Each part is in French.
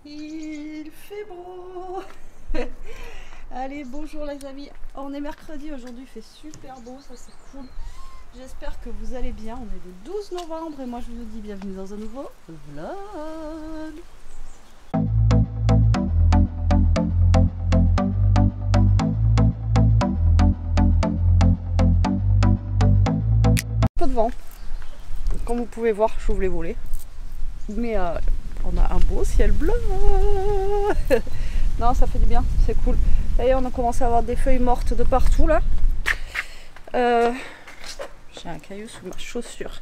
Il fait beau. Allez, bonjour les amis. On est mercredi aujourd'hui, il fait super beau, ça c'est cool. J'espère que vous allez bien. On est le 12 novembre et moi je vous dis bienvenue dans un nouveau vlog. Un peu de vent. Comme vous pouvez voir, j'ouvre les volets. Mais on a un beau ciel bleu. Non, ça fait du bien, c'est cool. D'ailleurs, on a commencé à avoir des feuilles mortes de partout là. J'ai un caillou sous ma chaussure.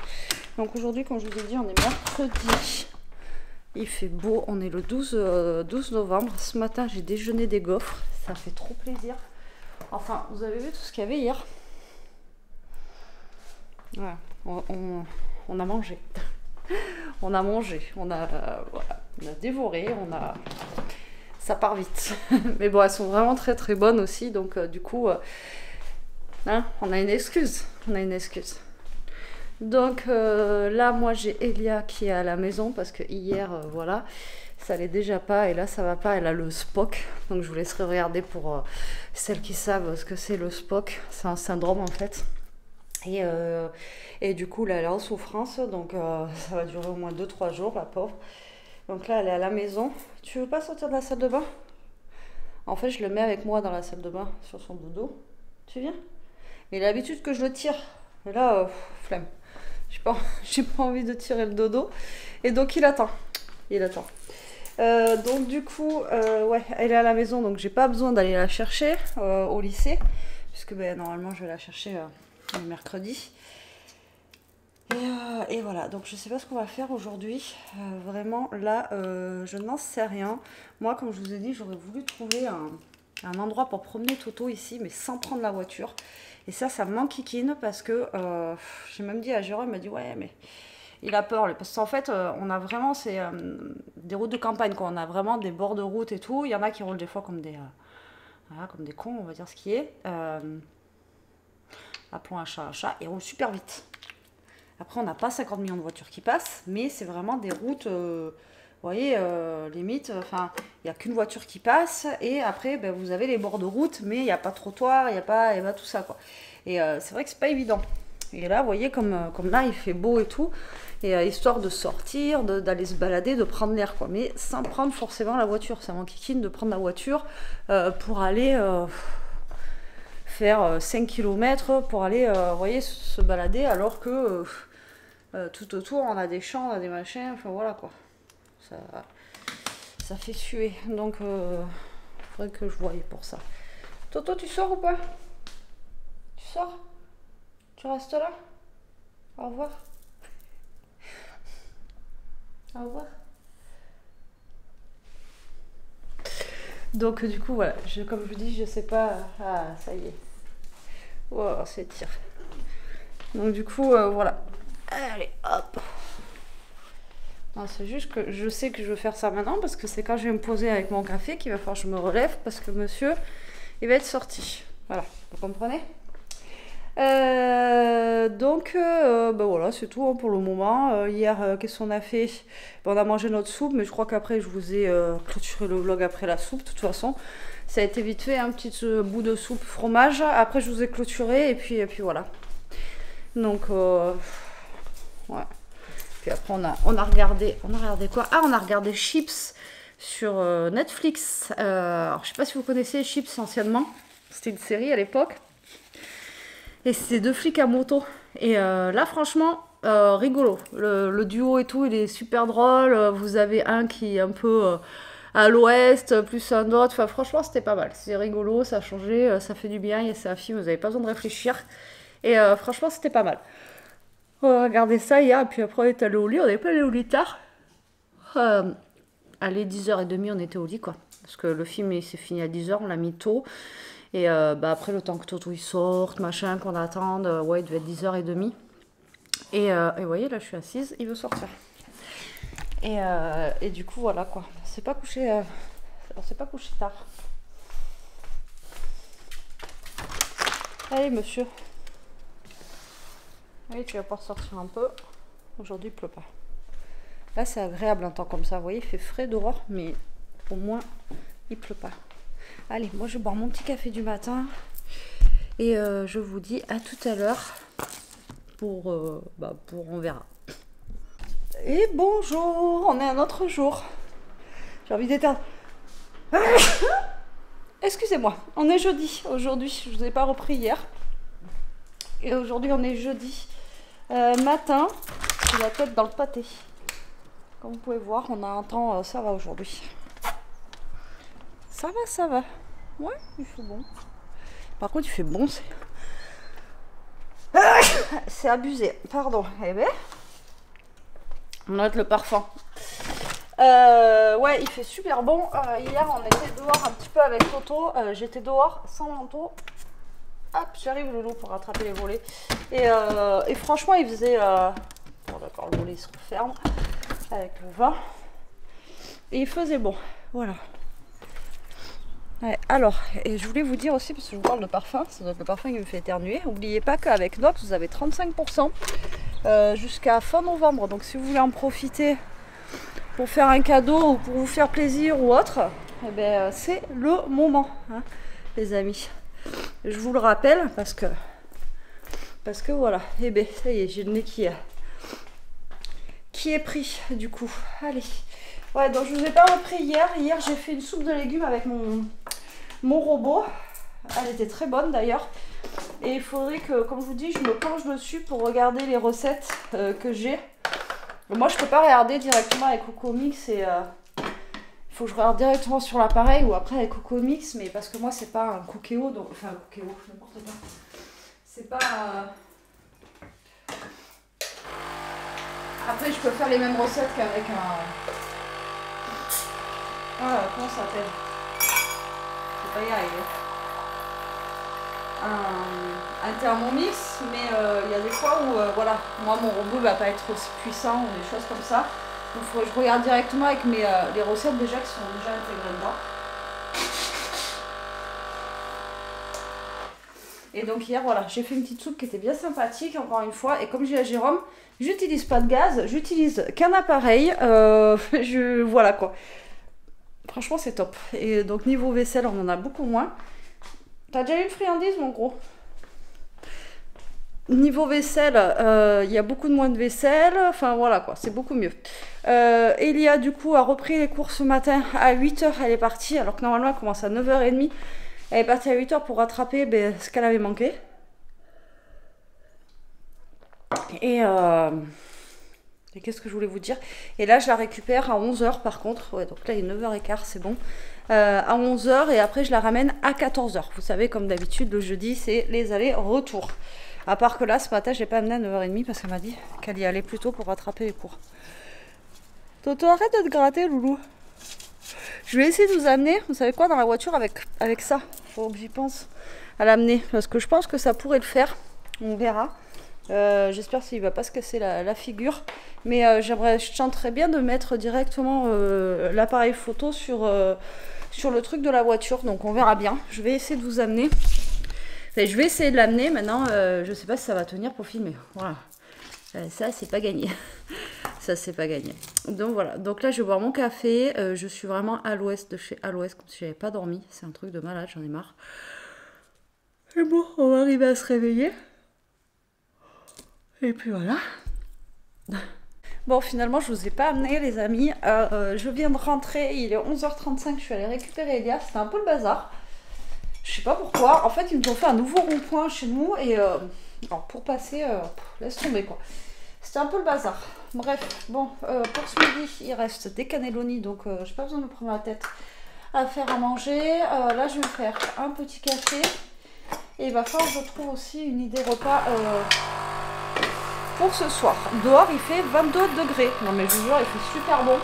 Donc aujourd'hui, comme je vous ai dit, on est mercredi. Il fait beau, on est le 12 novembre. Ce matin, j'ai déjeuné des gaufres. Ça fait trop plaisir. Enfin, vous avez vu tout ce qu'il y avait hier. Voilà, on a mangé. On a mangé, voilà, on a dévoré, ça part vite. Mais bon, elles sont vraiment très très bonnes aussi, donc du coup, hein, on a une excuse. Donc là, moi j'ai Elia qui est à la maison parce que hier, voilà, ça allait déjà pas et là ça va pas, elle a le SPOC. Donc je vous laisserai regarder pour celles qui savent ce que c'est le SPOC. C'est un syndrome en fait. Et du coup, là, elle est en souffrance, donc ça va durer au moins 2-3 jours, la pauvre. Donc là, elle est à la maison. Tu veux pas sortir de la salle de bain? En fait, je le mets avec moi dans la salle de bain, sur son dodo. Tu viens? Mais il a l'habitude que je le tire. Et là, flemme. J'ai pas envie de tirer le dodo. Et donc, il attend. Donc du coup, ouais, elle est à la maison, donc j'ai pas besoin d'aller la chercher au lycée. Puisque ben, normalement, je vais la chercher le mercredi. Et voilà, donc je sais pas ce qu'on va faire aujourd'hui. Vraiment, là, je n'en sais rien. Moi, comme je vous ai dit, j'aurais voulu trouver un endroit pour promener Toto ici, mais sans prendre la voiture. Et ça m'enquiquine parce que j'ai même dit à Jérôme, il m'a dit ouais, mais il a peur. Parce qu'en fait, on a vraiment des routes de campagne, quoi. On a vraiment des bords de route et tout. Il y en a qui roulent des fois comme voilà, comme des cons, on va dire ce qui est. Appelons un chat, et roulent super vite. Après, on n'a pas 50 millions de voitures qui passent, mais c'est vraiment des routes, vous voyez, limite, enfin, il n'y a qu'une voiture qui passe, et après, ben, vous avez les bords de route, mais il n'y a pas de trottoir, il n'y a pas tout ça, quoi. Et c'est vrai que c'est pas évident. Et là, vous voyez, comme là, il fait beau et tout, et histoire de sortir, d'aller se balader, de prendre l'air, quoi. Mais sans prendre forcément la voiture. Ça m'enquiquine de prendre la voiture pour aller faire 5 km pour aller, vous voyez, se balader, alors que tout autour, on a des champs, on a des machins, enfin voilà quoi. Ça fait suer. Donc, il faudrait que je voie pour ça. Toto, tu sors ou pas? Tu sors? Tu restes là? Au revoir. Au revoir. Donc, du coup, voilà. Comme je vous dis, je sais pas. Ah, ça y est. Oh, c'est tir. Donc, du coup, voilà. Allez, hop. C'est juste que je sais que je veux faire ça maintenant parce que c'est quand je vais me poser avec mon café qu'il va falloir que je me relève parce que monsieur, il va être sorti. Voilà, vous comprenez? Donc, ben voilà, c'est tout hein, pour le moment. Hier, qu'est-ce qu'on a fait? On a mangé notre soupe, mais je crois qu'après, je vous ai clôturé le vlog après la soupe. De toute façon, ça a été vite fait, un petit bout de soupe fromage. Après, je vous ai clôturé et puis voilà. Donc, ouais. Puis après, on a regardé quoi? Ah, on a regardé Chips sur Netflix. Alors, je sais pas si vous connaissez Chips anciennement. C'était une série à l'époque. Et c'est deux flics à moto. Et là, franchement, rigolo. Le duo et tout, il est super drôle. Vous avez un qui est un peu à l'ouest, plus un autre. Enfin, franchement, c'était pas mal. C'est rigolo, ça a changé, ça fait du bien. C'est un film, vous n'avez pas besoin de réfléchir. Et franchement, c'était pas mal. On a regardé ça hier, et puis après on est allé au lit. On n'est pas allé au lit tard. Allez, 10h30, on était au lit, quoi. Parce que le film, il s'est fini à 10h, on l'a mis tôt. Et bah, après, le temps que Toto il sorte, machin, qu'on attende, ouais, il devait être 10h30. Et vous voyez, là, je suis assise, il veut sortir. Et du coup, voilà, quoi. On s'est pas couché tard. Allez, monsieur. Allez, tu vas pouvoir sortir un peu. Aujourd'hui, il pleut pas. Là, c'est agréable un temps comme ça. Vous voyez, il fait frais dehors, mais Au moins, il pleut pas. Allez, moi je vais boire mon petit café du matin. Et je vous dis à tout à l'heure pour on verra. Et bonjour, on est un autre jour. J'ai envie d'éteindre. Excusez-moi, on est jeudi aujourd'hui. Je ne vous ai pas repris hier. Et aujourd'hui, on est jeudi matin. J'ai la tête dans le pâté. Comme vous pouvez voir, on a un temps, ça va aujourd'hui. Ça va, ça va. Ouais, il fait bon. Par contre, il fait bon, c'est abusé. Pardon. Eh ben, on note le parfum. Ouais, il fait super bon. Hier, on était dehors un petit peu avec Toto. J'étais dehors sans manteau. Hop, j'arrive Loulou pour rattraper les volets. Et franchement, il faisait... Bon, d'accord, le volet il se referme avec le vin. Et il faisait bon. Voilà. Ouais, alors, et je voulais vous dire aussi, parce que je vous parle de parfum, c'est le parfum qui me fait éternuer. N'oubliez pas qu'avec Nox, vous avez 35% jusqu'à fin novembre. Donc si vous voulez en profiter pour faire un cadeau ou pour vous faire plaisir ou autre, eh ben, c'est le moment, hein, les amis. Je vous le rappelle parce que voilà, eh ben, ça y est, j'ai le nez qui est pris du coup. Allez. Ouais, donc je vous ai pas repris hier. Hier, j'ai fait une soupe de légumes avec mon robot. Elle était très bonne d'ailleurs. Et il faudrait que, comme je vous dis, je me penche dessus pour regarder les recettes que j'ai. Moi, je peux pas regarder directement avec Cocomix et il faut que je regarde directement sur l'appareil ou après avec Cocomix, mais parce que moi, c'est pas un Cookéo, donc enfin un Cookéo, n'importe quoi. C'est pas. Après, je peux faire les mêmes recettes qu'avec un. Ah, comment ça s'appelle? Je vais pas y arriver. Un Thermomix, mais il y a des fois où, voilà, moi mon robot va pas être aussi puissant ou des choses comme ça. Donc il faut que je regarde directement avec les recettes déjà qui sont déjà intégrées dedans. Et donc hier, voilà, j'ai fait une petite soupe qui était bien sympathique, encore une fois. Et comme j'ai à Jérôme, j'utilise pas de gaz, j'utilise qu'un appareil. Voilà quoi. Franchement, c'est top. Et donc, niveau vaisselle, on en a beaucoup moins. T'as déjà eu une friandise, mon gros? Niveau vaisselle, il y a beaucoup de moins de vaisselle. Enfin, voilà, quoi. C'est beaucoup mieux. Elia, du coup, a repris les cours ce matin à 8 h. Elle est partie, alors que normalement, elle commence à 9 h 30. Elle est partie à 8 h pour rattraper ce qu'elle avait manqué. Et qu'est-ce que je voulais vous dire? Et là, je la récupère à 11 h par contre. Ouais, donc là, il est 9 h 15, c'est bon. À 11 h et après, je la ramène à 14 h. Vous savez, comme d'habitude, le jeudi, c'est les allers-retours. À part que là, ce matin, j'ai pas amené à 9 h 30 parce qu'elle m'a dit qu'elle y allait plus tôt pour rattraper les cours. Toto, arrête de te gratter, Loulou. Je vais essayer de vous amener, vous savez quoi, dans la voiture avec ça. Faut que j'y pense à l'amener parce que je pense que ça pourrait le faire. On verra. J'espère qu'il va pas se casser la figure, mais je tenterais bien de mettre directement l'appareil photo sur le truc de la voiture, donc on verra bien. Je vais essayer de vous amener, enfin, je vais essayer de l'amener maintenant. Je sais pas si ça va tenir pour filmer, voilà. Ça c'est pas gagné. Ça c'est pas gagné. Donc voilà, donc là je vais boire mon café. Je suis vraiment à l'ouest de chez Aloès, comme si j'avais pas dormi. C'est un truc de malade, j'en ai marre. Et bon, on va arriver à se réveiller. Et puis voilà. Bon, finalement, je vous ai pas amené, les amis. Je viens de rentrer, il est 11 h 35. Je suis allée récupérer Elia. C'était un peu le bazar. Je sais pas pourquoi. En fait, ils nous ont fait un nouveau rond-point chez nous. Et alors, pour passer, laisse tomber quoi. C'était un peu le bazar. Bref, bon, pour ce midi, il reste des cannelloni. Donc, j'ai pas besoin de me prendre la tête à faire à manger. Là, je vais me faire un petit café. Et il va falloir que je trouve aussi une idée repas. Pour ce soir. Dehors, il fait 22 degrés. Non, mais je vous jure, il fait super bon.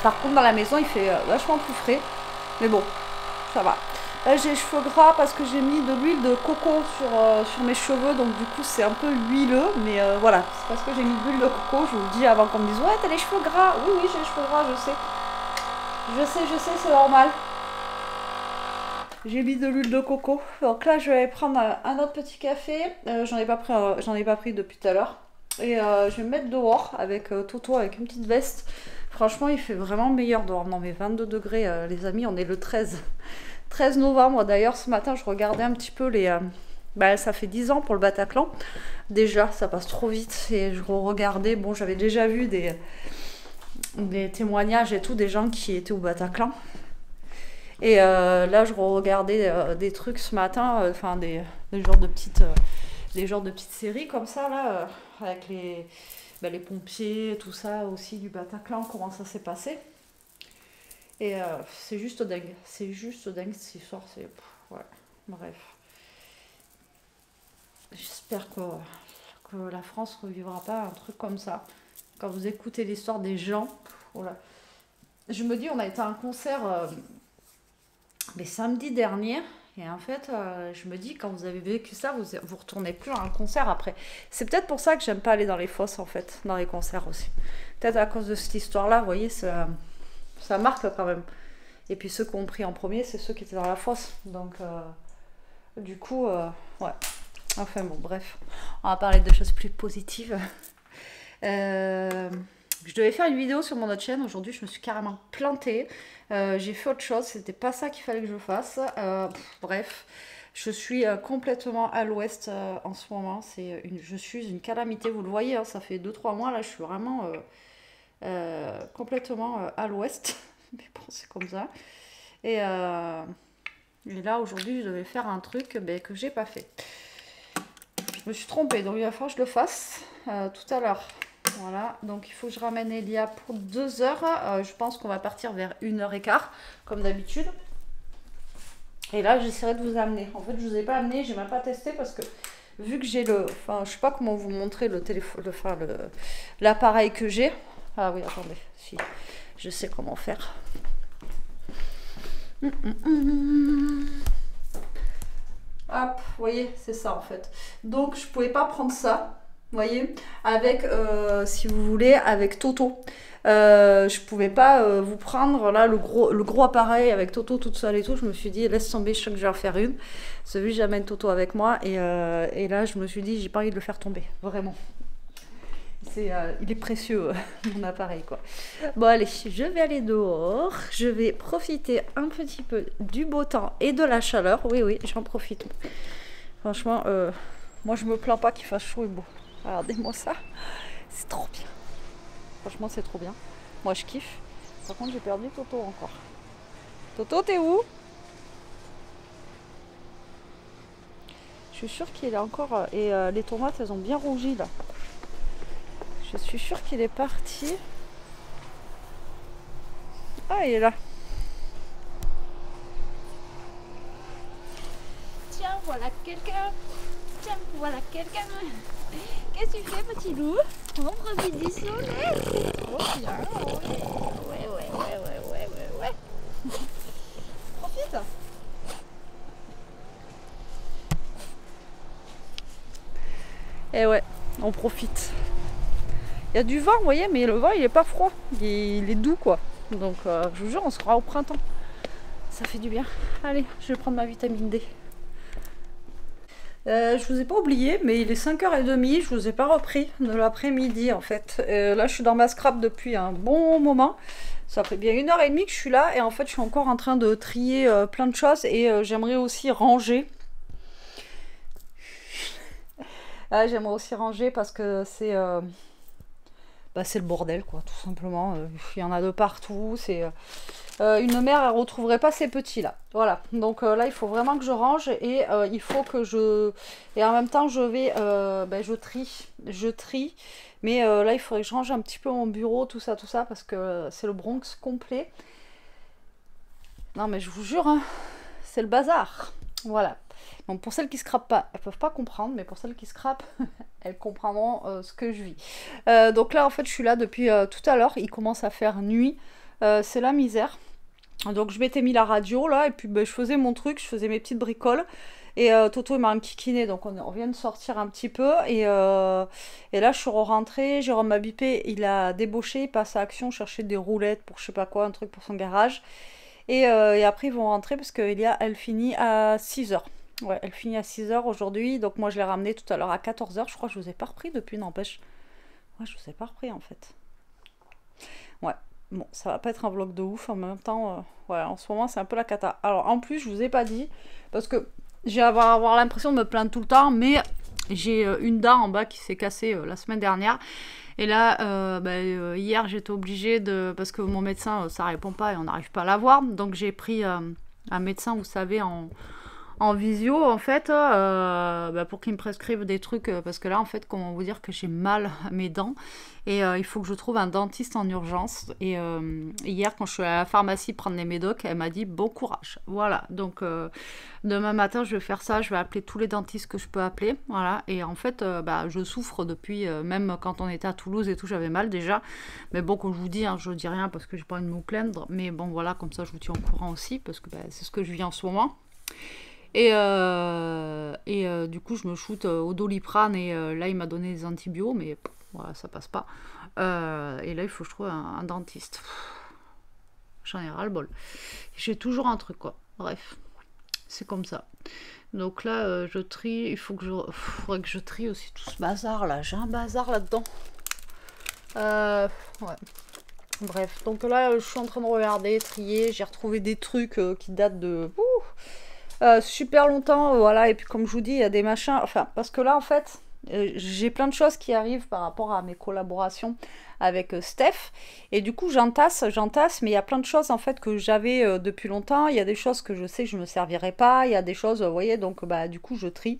Par contre, dans la maison, il fait vachement plus frais. Mais bon, ça va. Là, j'ai les cheveux gras parce que j'ai mis de l'huile de coco sur mes cheveux. Donc, du coup, c'est un peu huileux. Mais voilà, c'est parce que j'ai mis de l'huile de coco. Je vous le dis avant qu'on me dise, ouais, t'as les cheveux gras. Oui, oui, j'ai les cheveux gras, je sais. Je sais, c'est normal. J'ai mis de l'huile de coco. Donc là, je vais prendre un autre petit café. J'en ai pas pris depuis tout à l'heure. Et je vais me mettre dehors avec Toto avec une petite veste. Franchement, il fait vraiment meilleur dehors. Non, mais 22 degrés, les amis, on est le 13 novembre. D'ailleurs, ce matin, je regardais un petit peu les... bah, ça fait 10 ans pour le Bataclan. Déjà, ça passe trop vite. Et je regardais, bon, j'avais déjà vu des témoignages et tout, des gens qui étaient au Bataclan. Et là, je regardais des trucs ce matin, enfin, des genres de petites séries comme ça, là, avec les pompiers, tout ça aussi du Bataclan, comment ça s'est passé. Et c'est juste dingue. C'est juste dingue cette histoire. Ouais, bref. J'espère que la France ne revivra pas un truc comme ça. Quand vous écoutez l'histoire des gens, voilà. Je me dis, on a été à un concert mais samedi dernier. Et en fait, je me dis, quand vous avez vécu ça, vous retournez plus à un concert après. C'est peut-être pour ça que j'aime pas aller dans les fosses, en fait, dans les concerts aussi. Peut-être à cause de cette histoire-là, vous voyez, ça marque quand même. Et puis ceux qui ont pris en premier, c'est ceux qui étaient dans la fosse. Donc, du coup, ouais. Enfin bon, bref. On va parler de choses plus positives. Je devais faire une vidéo sur mon autre chaîne. Aujourd'hui, je me suis carrément plantée. J'ai fait autre chose. C'était pas ça qu'il fallait que je fasse. Bref, je suis complètement à l'ouest en ce moment. Je suis une calamité. Vous le voyez, hein, ça fait 2-3 mois. Là, je suis vraiment complètement à l'ouest. Mais bon, c'est comme ça. Et là, aujourd'hui, je devais faire un truc que j'ai pas fait. Je me suis trompée. Donc, il va falloir que je le fasse tout à l'heure. Voilà, donc il faut que je ramène Elia pour 2 heures. Je pense qu'on va partir vers 1h15, comme d'habitude. Et là, j'essaierai de vous amener. En fait, je ne vous ai pas amené, j'ai même pas testé parce que vu que j'ai le... Enfin, je sais pas comment vous montrer le téléphone, l'appareil que j'ai. Ah oui, attendez, si, je sais comment faire. Hop, vous voyez, c'est ça en fait. Donc, je pouvais pas prendre ça. Vous voyez, avec, si vous voulez, avec Toto. Je pouvais pas vous prendre là le gros appareil avec Toto toute seule et tout. Je me suis dit, laisse tomber, je sais que je vais en faire une. Celui, j'amène Toto avec moi. Et là, je me suis dit, j'ai pas envie de le faire tomber. Vraiment. Il est précieux, mon appareil, quoi. Bon, allez, je vais aller dehors. Je vais profiter un petit peu du beau temps et de la chaleur. Oui, oui, j'en profite. Franchement, moi, je me plains pas qu'il fasse chaud et beau. Regardez-moi ça, c'est trop bien. Franchement, c'est trop bien. Moi, je kiffe. Par contre, j'ai perdu Toto encore. Toto, t'es où? Je suis sûre qu'il est encore... Et les tomates, elles ont bien rougi, là. Je suis sûre qu'il est parti. Ah, il est là. Tiens, voilà quelqu'un. Tiens, voilà quelqu'un. Qu'est-ce que tu fais, petit loup? On profite du soleil. Oh bien, ouais. Profite. Eh ouais, on profite. Il y a du vent, vous voyez, mais le vent, il est pas froid. Il est doux, quoi. Donc, je vous jure, on sera au printemps. Ça fait du bien. Allez, je vais prendre ma vitamine D. Je vous ai pas oublié, mais il est 5h30, je vous ai pas repris de l'après-midi en fait. Là, je suis dans ma scrap depuis un bon moment. Ça fait bien 1h30 que je suis là et en fait, je suis encore en train de trier plein de choses et j'aimerais aussi ranger. J'aimerais aussi ranger parce que c'est le bordel, quoi, tout simplement. Il y en a de partout. Une mère, elle retrouverait pas ses petits là. Voilà. Donc là, il faut vraiment que je range et il faut que je... Et en même temps, je vais... je trie. Mais là, il faudrait que je range un petit peu mon bureau, tout ça, parce que c'est le Bronx complet. Non, mais je vous jure, hein, c'est le bazar. Voilà. Donc pour celles qui scrapent pas, elles peuvent pas comprendre, mais pour celles qui scrapent, elles comprendront ce que je vis. Donc là, en fait, je suis là depuis tout à l'heure. Il commence à faire nuit. C'est la misère. Donc je m'étais mis la radio là et puis je faisais mon truc, je faisais mes petites bricoles et Toto il m'a enquiquiné donc on vient de sortir un petit peu et là je suis rentrée, Jérôme m'a bipé, il a débauché, il passe à Action chercher des roulettes pour je sais pas quoi, un truc pour son garage et après ils vont rentrer parce elle finit à 6h. Ouais, elle finit à 6h aujourd'hui, donc moi je l'ai ramenée tout à l'heure à 14h, je crois que je vous ai pas repris depuis, n'empêche. Ouais, je vous ai pas repris en fait. Ouais. bon, ça va pas être un vlog de ouf en même temps. Ouais, en ce moment, c'est un peu la cata. Alors, en plus, je vous ai pas dit, parce que j'ai avoir l'impression de me plaindre tout le temps, mais j'ai une dent en bas qui s'est cassée la semaine dernière. Et là, hier, j'étais obligée de... Parce que mon médecin, ça répond pas et on n'arrive pas à l'avoir. Donc, j'ai pris un médecin, vous savez, en visio, en fait, pour qu'il me prescrive des trucs. Parce que là, en fait, comment vous dire que j'ai mal à mes dents. Et il faut que je trouve un dentiste en urgence. Et hier, quand je suis à la pharmacie prendre les médocs, elle m'a dit bon courage. Voilà, donc demain matin, je vais faire ça. Je vais appeler tous les dentistes que je peux appeler. Voilà, et en fait, je souffre depuis, même quand on était à Toulouse et tout, j'avais mal déjà. Mais bon, comme je vous dis, hein, je dis rien parce que j'ai pas envie de me plaindre. Mais bon, voilà, comme ça, je vous tiens au courant aussi parce que c'est ce que je vis en ce moment. Et du coup, je me shoot au Doliprane et là, il m'a donné des antibiotiques, mais voilà, ça passe pas. Et là, il faut que je trouve un dentiste. J'en ai ras le bol. J'ai toujours un truc, quoi. Bref, c'est comme ça. Donc là, je trie. Faudrait que je trie aussi tout ce bazar là. J'ai un bazar là-dedans. Ouais. Bref, donc là, je suis en train de regarder, trier. J'ai retrouvé des trucs qui datent de super longtemps, voilà. Et puis comme je vous dis, il y a des machins. Enfin, parce que là, en fait, j'ai plein de choses qui arrivent par rapport à mes collaborations avec Steph. Et du coup, j'entasse, mais il y a plein de choses en fait que j'avais depuis longtemps. Il y a des choses que je sais que je ne me servirai pas. Il y a des choses, vous voyez, donc du coup, je trie.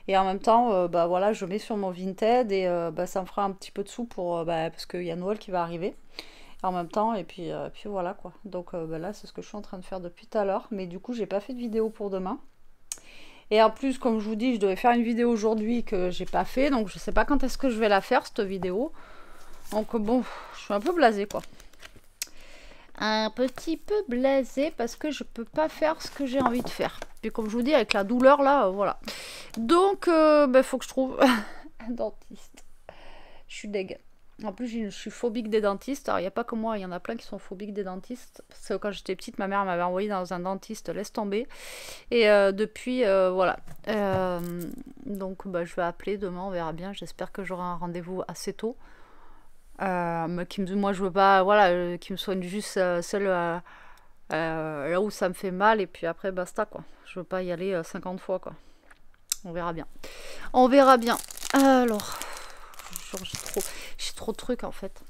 Et en même temps, voilà, je mets sur mon Vinted et ça me fera un petit peu de sous pour, parce qu'il y a Noël qui va arriver en même temps. Et puis voilà quoi. Donc là, c'est ce que je suis en train de faire depuis tout à l'heure. Mais du coup, j'ai pas fait de vidéo pour demain. Et en plus, comme je vous dis, je devais faire une vidéo aujourd'hui que j'ai pas fait. Donc je sais pas quand est-ce que je vais la faire, cette vidéo. Donc bon, je suis un peu blasée quoi. Un petit peu blasée parce que je peux pas faire ce que j'ai envie de faire. Puis comme je vous dis, avec la douleur là, voilà. Donc, faut que je trouve un dentiste. Je suis deg. En plus, je suis phobique des dentistes. Alors, il n'y a pas que moi, il y en a plein qui sont phobiques des dentistes. Parce que quand j'étais petite, ma mère m'avait envoyée dans un dentiste, laisse tomber. Et depuis, voilà. Donc, je vais appeler demain, on verra bien. J'espère que j'aurai un rendez-vous assez tôt. Mais moi, je veux pas, voilà, qui me soigne juste seule là où ça me fait mal. Et puis après, basta, quoi. Je veux pas y aller 50 fois, quoi. On verra bien. On verra bien. Alors... J'ai trop de trucs en fait.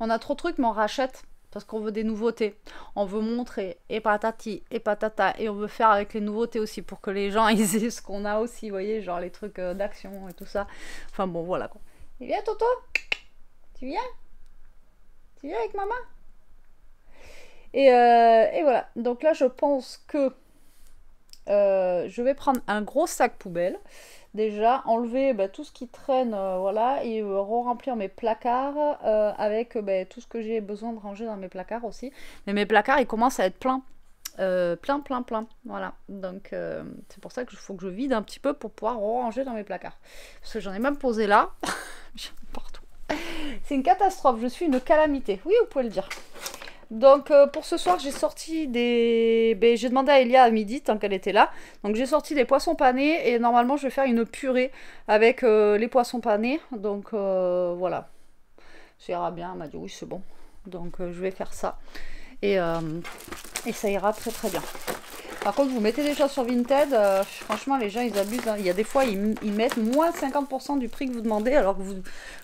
On a trop de trucs mais on rachète parce qu'on veut des nouveautés. On veut montrer et patati et patata et on veut faire avec les nouveautés aussi pour que les gens ils aient ce qu'on a aussi, vous voyez, genre les trucs d'action et tout ça. Enfin bon voilà quoi. Et viens Toto. Tu viens? Tu viens avec maman? Et voilà. Donc là je pense que je vais prendre un gros sac poubelle. Déjà, enlever tout ce qui traîne, voilà, et re-remplir mes placards avec tout ce que j'ai besoin de ranger dans mes placards aussi. Mais mes placards, ils commencent à être pleins. Plein. Voilà. Donc, c'est pour ça qu'il faut que je vide un petit peu pour pouvoir ranger dans mes placards. Parce que j'en ai même posé là. Partout. C'est une catastrophe. Je suis une calamité. Oui, vous pouvez le dire. Donc pour ce soir j'ai sorti des... j'ai demandé à Elia à midi tant qu'elle était là. Donc j'ai sorti des poissons panés et normalement je vais faire une purée avec les poissons panés. Donc voilà. Ça ira bien, elle m'a dit oui c'est bon. Donc je vais faire ça. Et ça ira très très bien. Par contre vous mettez des choses sur Vinted, franchement les gens ils abusent. Hein. Il y a des fois ils mettent moins 50% du prix que vous demandez alors que vous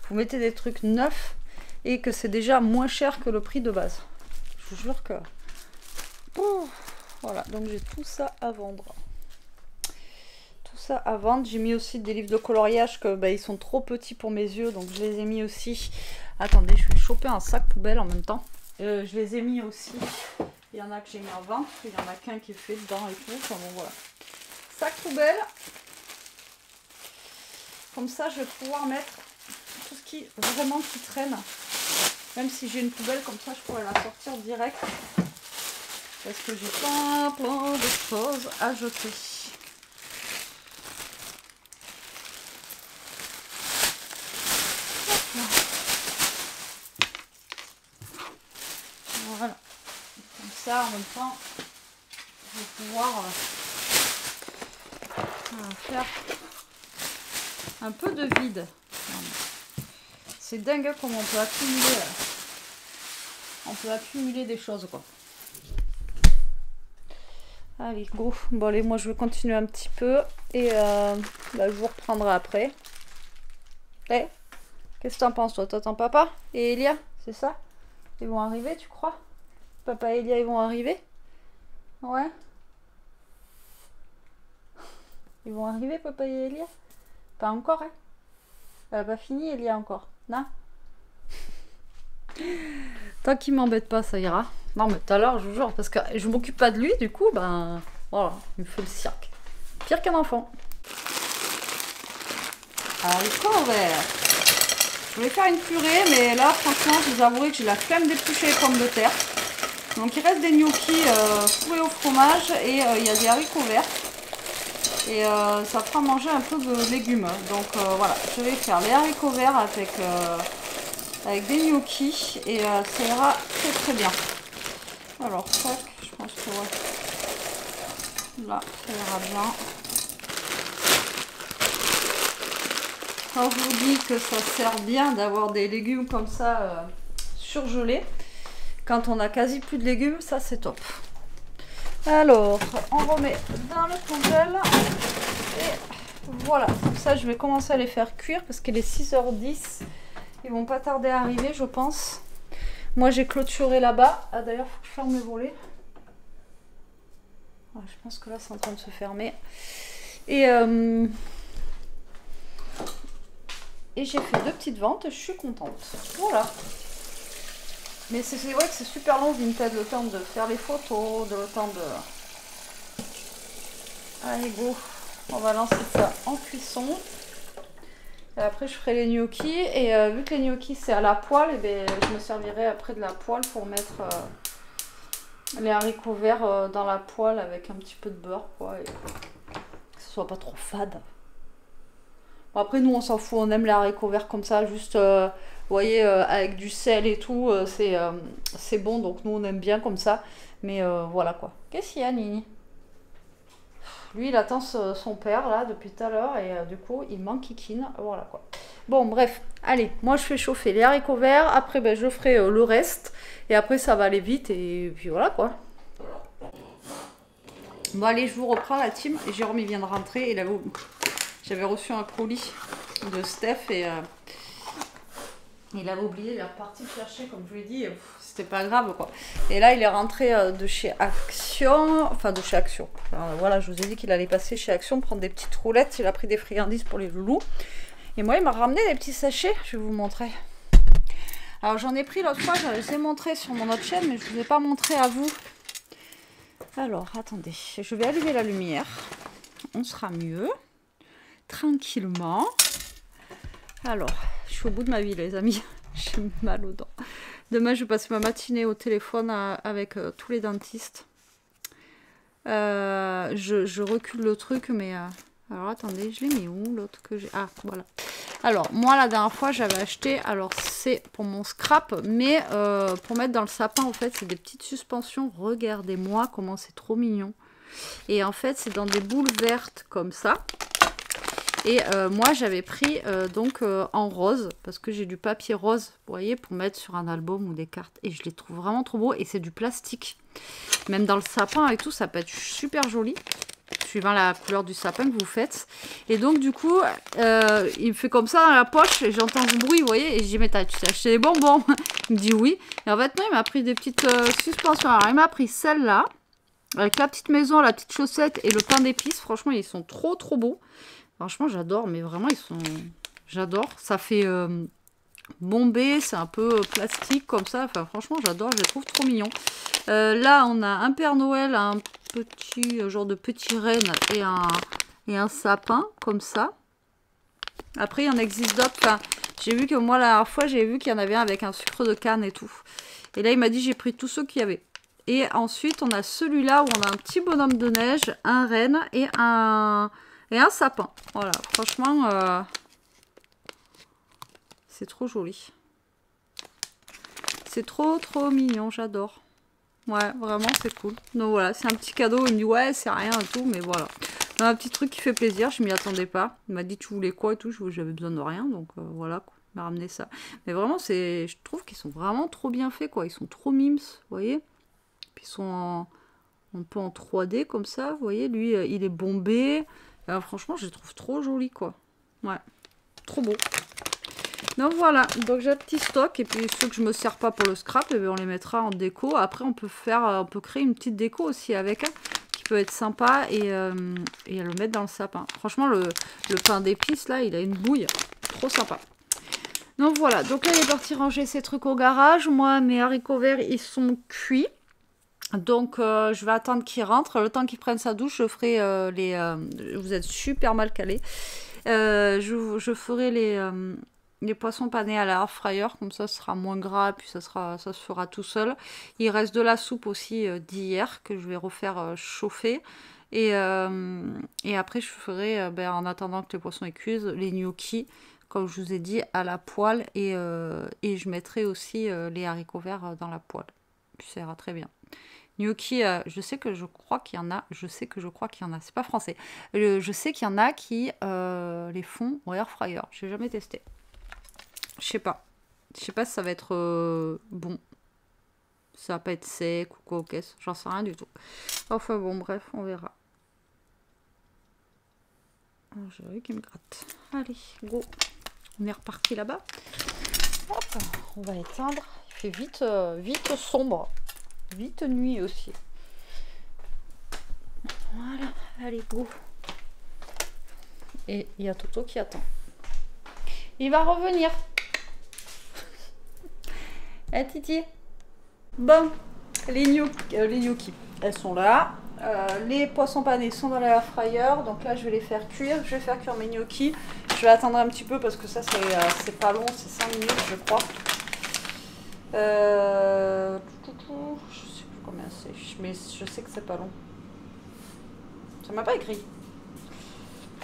mettez des trucs neufs et que c'est déjà moins cher que le prix de base. Je vous jure que... voilà, donc j'ai tout ça à vendre. Tout ça à vendre. J'ai mis aussi des livres de coloriage que ils sont trop petits pour mes yeux, donc je les ai mis aussi. Attendez, je vais choper un sac poubelle en même temps. Je les ai mis aussi. Il y en a que j'ai mis en vente, il y en a qu'un qui est fait dedans et tout. Enfin bon, voilà. Sac poubelle. Comme ça, je vais pouvoir mettre tout ce qui vraiment qui traîne. Même si j'ai une poubelle comme ça, je pourrais la sortir direct. Parce que j'ai plein de choses à jeter. Voilà. Comme ça, en même temps, je vais pouvoir faire un peu de vide. C'est dingue comme on peut accumuler. peut accumuler des choses, quoi. Allez, go. Bon, allez, moi, je vais continuer un petit peu. Et je vous reprendrai après. Eh, qu'est-ce que t'en penses, toi? T'attends papa et Elia, c'est ça? Ils vont arriver, tu crois? Papa et Elia, ils vont arriver? Ouais. Ils vont arriver, papa et Elia? Pas encore, hein? Elle a pas fini, Elia, encore. Non? Tant qu'il m'embête pas, ça ira. Non, mais tout à l'heure, je vous jure, parce que je m'occupe pas de lui, du coup, ben voilà, il me fait le cirque. Pire qu'un enfant. Haricots verts. Je voulais faire une purée, mais là, franchement, je vous avouerai que j'ai la flemme d'éplucher les pommes de terre. Donc, il reste des gnocchis fourrés au fromage et il y a des haricots verts. Et ça fera manger un peu de légumes. Donc, voilà, je vais faire les haricots verts avec des gnocchis et ça ira très très bien. Alors, tac, je pense que ouais. Là, ça ira bien. Quand je vous dis que ça sert bien d'avoir des légumes comme ça surgelés, quand on a quasi plus de légumes, ça c'est top. Alors, on remet dans le congèle et voilà. Comme ça, je vais commencer à les faire cuire parce qu'il est 6h10. Ils vont pas tarder à arriver, je pense. Moi, j'ai clôturé là-bas. Ah, d'ailleurs, il faut que je ferme mes volets. Ouais, je pense que là, c'est en train de se fermer. Et j'ai fait 2 petites ventes. Je suis contente. Voilà. Mais c'est vrai que c'est super long, Vinted, le temps de faire les photos, le temps de... Allez, go. On va lancer ça en cuisson. Et après, je ferai les gnocchis. Et vu que les gnocchis, c'est à la poêle, et bien, je me servirai après de la poêle pour mettre les haricots verts dans la poêle avec un petit peu de beurre, quoi. Et que ce soit pas trop fade. Bon, après, nous, on s'en fout. On aime les haricots verts comme ça, juste... vous voyez, avec du sel et tout, c'est bon. Donc, nous, on aime bien comme ça. Mais voilà, quoi. Qu'est-ce qu'il y a, Nini? Lui, il attend son père, là, depuis tout à l'heure. Et du coup, il m'enquiquine. Voilà, quoi. Bon, bref. Allez, moi, je fais chauffer les haricots verts. Après, ben, je ferai le reste. Et après, ça va aller vite. Et puis, voilà, quoi. Bon, allez, je vous reprends, la team. Jérôme, il vient de rentrer. J'avais reçu un colis de Steph. Et... il avait oublié, il est reparti le chercher, comme je vous l'ai dit, c'était pas grave, quoi. Et là, il est rentré de chez Action, enfin de chez Action. Alors, voilà, je vous ai dit qu'il allait passer chez Action, prendre des petites roulettes, il a pris des friandises pour les loulous. Et moi, il m'a ramené des petits sachets, je vais vous montrer. Alors, j'en ai pris l'autre fois, je les ai montrés sur mon autre chaîne, mais je ne vous ai pas montré à vous. Alors, attendez, je vais allumer la lumière, on sera mieux, tranquillement. Alors... je suis au bout de ma vie, les amis. J'ai mal aux dents. Demain, je vais passer ma matinée au téléphone avec tous les dentistes. Je recule le truc, mais... alors, attendez, je l'ai mis où, l'autre que j'ai... ah, voilà. Alors, moi, la dernière fois, j'avais acheté... alors, c'est pour mon scrap, mais pour mettre dans le sapin, en fait, c'est des petites suspensions. Regardez-moi comment c'est trop mignon. Et en fait, c'est dans des boules vertes, comme ça. Et moi, j'avais pris donc en rose, parce que j'ai du papier rose, vous voyez, pour mettre sur un album ou des cartes. Et je les trouve vraiment trop beaux. Et c'est du plastique. Même dans le sapin et tout, ça peut être super joli. Suivant la couleur du sapin que vous faites. Et donc, du coup, il me fait comme ça dans la poche. Et j'entends du bruit, vous voyez. Et je dis, mais tu t'es acheté des bonbons? Il me dit oui. Et en fait, non, il m'a pris des petites suspensions. Alors, il m'a pris celle-là. Avec la petite maison, la petite chaussette et le pain d'épices. Franchement, ils sont trop, trop beaux. Franchement, j'adore, mais vraiment, ils sont... j'adore. Ça fait bombé, c'est un peu plastique comme ça. Enfin, franchement, j'adore, je les trouve trop mignons. Là, on a un Père Noël, un petit genre de petit renne et un sapin, comme ça. Après, il y en existe d'autres. Enfin, j'ai vu que moi, la dernière fois, j'ai vu qu'il y en avait un avec un sucre de canne et tout. Et là, il m'a dit, j'ai pris tous ceux qu'il y avait. Et ensuite, on a celui-là où on a un petit bonhomme de neige, un renne et un sapin. Voilà, franchement, c'est trop joli. C'est trop, trop mignon, j'adore. Ouais, vraiment, c'est cool. Donc voilà, c'est un petit cadeau. Il me dit, ouais, c'est rien et tout, mais voilà. Un petit truc qui fait plaisir, je m'y attendais pas. Il m'a dit, tu voulais quoi et tout, j'avais besoin de rien, donc voilà, quoi. m'a ramené ça. Mais vraiment, je trouve qu'ils sont vraiment trop bien faits, quoi. Ils sont trop mimes, vous voyez. Puis ils sont un peu en 3D comme ça, vous voyez. Lui, il est bombé. Franchement, je les trouve trop jolis, quoi. Ouais, trop beau. Donc voilà, donc j'ai un petit stock. Et puis ceux que je me sers pas pour le scrap, eh bien, on les mettra en déco. Après, on peut créer une petite déco aussi avec, hein, qui peut être sympa et le mettre dans le sapin. Franchement, le pain d'épices, là, il a une bouille. Trop sympa. Donc voilà, donc là, il est parti ranger ses trucs au garage. Moi, mes haricots verts, ils sont cuits. Donc, je vais attendre qu'il rentre. Le temps qu'il prenne sa douche, je ferai vous êtes super mal calés. Je ferai les poissons panés à la air fryer. Comme ça, ce sera moins gras. Puis ça se fera tout seul. Il reste de la soupe aussi d'hier que je vais refaire chauffer. Et après, je ferai, en attendant que les poissons cuisent, les gnocchis, comme je vous ai dit, à la poêle. Et je mettrai aussi les haricots verts dans la poêle. Puis ça ira très bien. Gnocchi, je sais que je crois qu'il y en a. C'est pas français. Je sais qu'il y en a qui les font au air fryer. Je n'ai jamais testé. Je sais pas. Je sais pas si ça va être bon. Ça va pas être sec ou quoi, ok. J'en sais rien du tout. Enfin bon, bref, on verra. J'ai vu qu'il me gratte. Allez, go. On est reparti là-bas. Hop, on va éteindre. Il fait vite sombre. Vite nuit aussi. Voilà, allez, go. Et il y a Toto qui attend. Il va revenir. Eh, Titi. Bon, les gnocchis, elles sont là. Les poissons panés sont dans l'air fryer. Donc là, je vais les faire cuire. Je vais faire cuire mes gnocchis. Je vais attendre un petit peu parce que ça, c'est pas long. C'est 5 minutes, je crois. Je sais plus combien c'est, mais je sais que c'est pas long. Ça m'a pas écrit.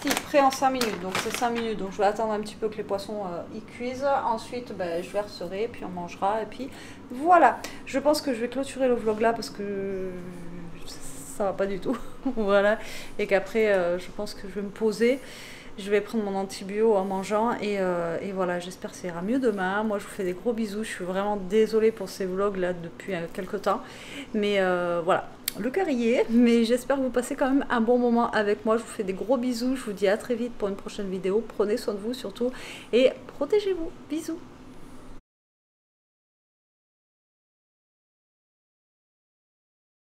Si, prêt en 5 minutes, donc c'est 5 minutes. Donc je vais attendre un petit peu que les poissons y cuisent. Ensuite, je verserai, puis on mangera. Et puis voilà. Je pense que je vais clôturer le vlog là parce que ça va pas du tout. Voilà. Et qu'après, je pense que je vais me poser. Je vais prendre mon antibio en mangeant et voilà, j'espère que ça ira mieux demain. Moi, je vous fais des gros bisous. Je suis vraiment désolée pour ces vlogs là depuis quelques temps. Mais voilà, le cœur y est. Mais j'espère que vous passez quand même un bon moment avec moi. Je vous fais des gros bisous. Je vous dis à très vite pour une prochaine vidéo. Prenez soin de vous surtout et protégez-vous. Bisous.